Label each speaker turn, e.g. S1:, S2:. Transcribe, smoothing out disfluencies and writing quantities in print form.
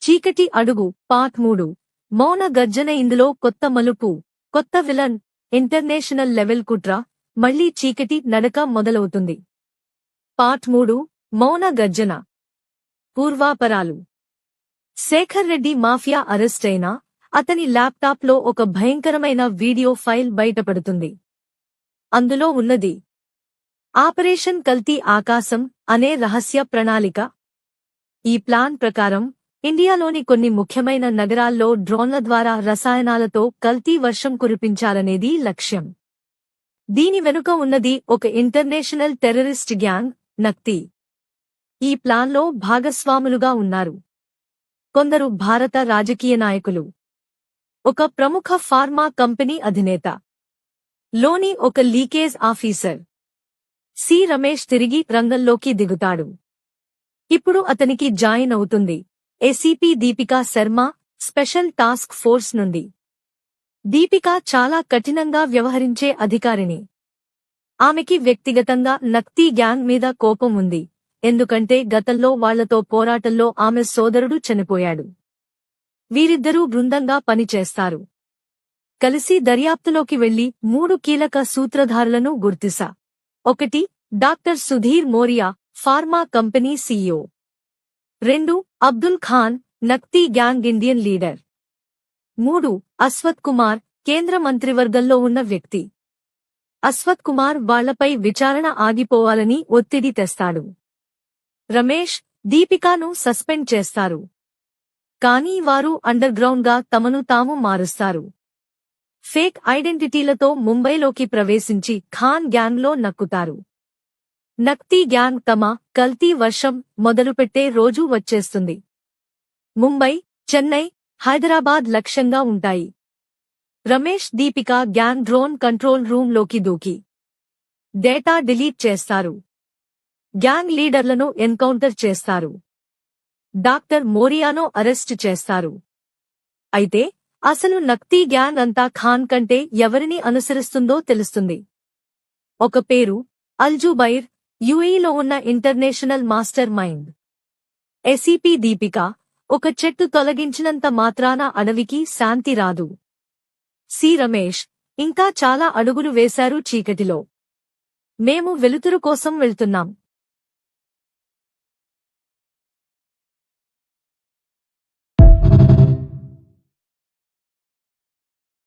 S1: చీకటి అడుగు పార్ట్ 3 మౌన గర్జన. ఇందులో కొత్త మలుపు, కొత్త విలన్, ఇంటర్నేషనల్ లెవెల్ కుట్ర, మళ్లీ చీకటి నడక మొదలవుతుంది. పార్ట్ 3 మౌన గర్జన. పూర్వాపరాలు. శేఖర్ రెడ్డి మాఫియా అరెస్ట్ అయినా అతని ల్యాప్టాప్లో ఒక భయంకరమైన వీడియో ఫైల్ బయటపడుతుంది. అందులో ఉన్నది ఆపరేషన్ కల్తీ ఆకాశం అనే రహస్య ప్రణాళిక. ఈ ప్లాన్ ప్రకారం ఇండియాలోని కొన్ని ముఖ్యమైన నగరాల్లో డ్రోన్ల ద్వారా రసాయనాలతో కల్తీ వర్షం కురిపించాలనేది లక్ష్యం. దీని వెనుక ఉన్నది ఒక ఇంటర్నేషనల్ టెర్రరిస్ట్ గ్యాంగ్, నక్తీ. ఈ ప్లాన్లో భాగస్వాములుగా ఉన్నారు కొందరు భారత రాజకీయ నాయకులు, ఒక ప్రముఖ ఫార్మా కంపెనీ అధినేత, లోని ఒక లీకేజ్ ఆఫీసర్. సి రమేష్ తిరిగి రంగంలోకి దిగుతాడు. ఇప్పుడు అతనికి జాయిన్ అవుతుంది ACP Deepika Sharma, special task force నుండి. దీపిక చాలా కఠినంగా వ్యవహరించే అధికారిని. ఆమెకి వ్యక్తిగతంగా నక్తీ గ్యాంగ్ మీద కోపం ఉంది, ఎందుకంటే గతంలో వాళ్లతో పోరాటంలో ఆమె సోదరుడు చనిపోయాడు. వీరిద్దరూ బృందంగా పనిచేస్తారు. కలిసి దర్యాప్తులోకి వెళ్లి 3 కీలక సూత్రధారులను గుర్తిసా. 1 doctor Sudhir Moria, pharma company CEO. 2 Abdul Khan, నక్తీ gang Indian leader. 3 Ashwath Kumar, కేంద్ర మంత్రివర్గంలో ఉన్న వ్యక్తి. అశ్వత్ కుమార్ వాళ్లపై విచారణ ఆగిపోవాలని ఒత్తిడి తెస్తాడు. రమేష్, దీపికాను సస్పెండ్ చేస్తారు. కానీ వారు అండర్గ్రౌండ్గా తమను తాము మారుస్తారు. ఫేక్ ఐడెంటిటీలతో ముంబైలోకి ప్రవేశించి ఖాన్ గ్యాంగ్లో నక్కుతారు. నక్తీ గ్యాంగ్ తమ కల్తీ వర్షం మొదలుపెట్టే రోజు వచ్చేస్తుంది. ముంబై, చెన్నై, హైదరాబాద్ లక్ష్యంగా ఉంటాయి. Ramesh, Deepika gang drone control room లోకి దూకి డేటా డిలీట్ చేస్తారు. గ్యాంగ్ లీడర్లను ఎన్కౌంటర్ చేస్తారు. డాక్టర్ మోరియాను అరెస్టు చేస్తారు. అయితే అసలు నక్తీ గ్యాంగ్ అంతా ఖాన్ కంటే ఎవరిని అనుసరిస్తుందో తెలుస్తుంది. ఒక పేరు అల్జుబైర్, యుఏఈలో ఉన్న international master mind. ACP Deepika, ఒక చెట్టు తొలగించినంత మాత్రాన అడవికి శాంతి రాదు. సి రమేష్, ఇంకా చాలా అడుగులు వేశారు చీకటిలో. మేము వెలుతురు కోసం వెళ్తున్నాం.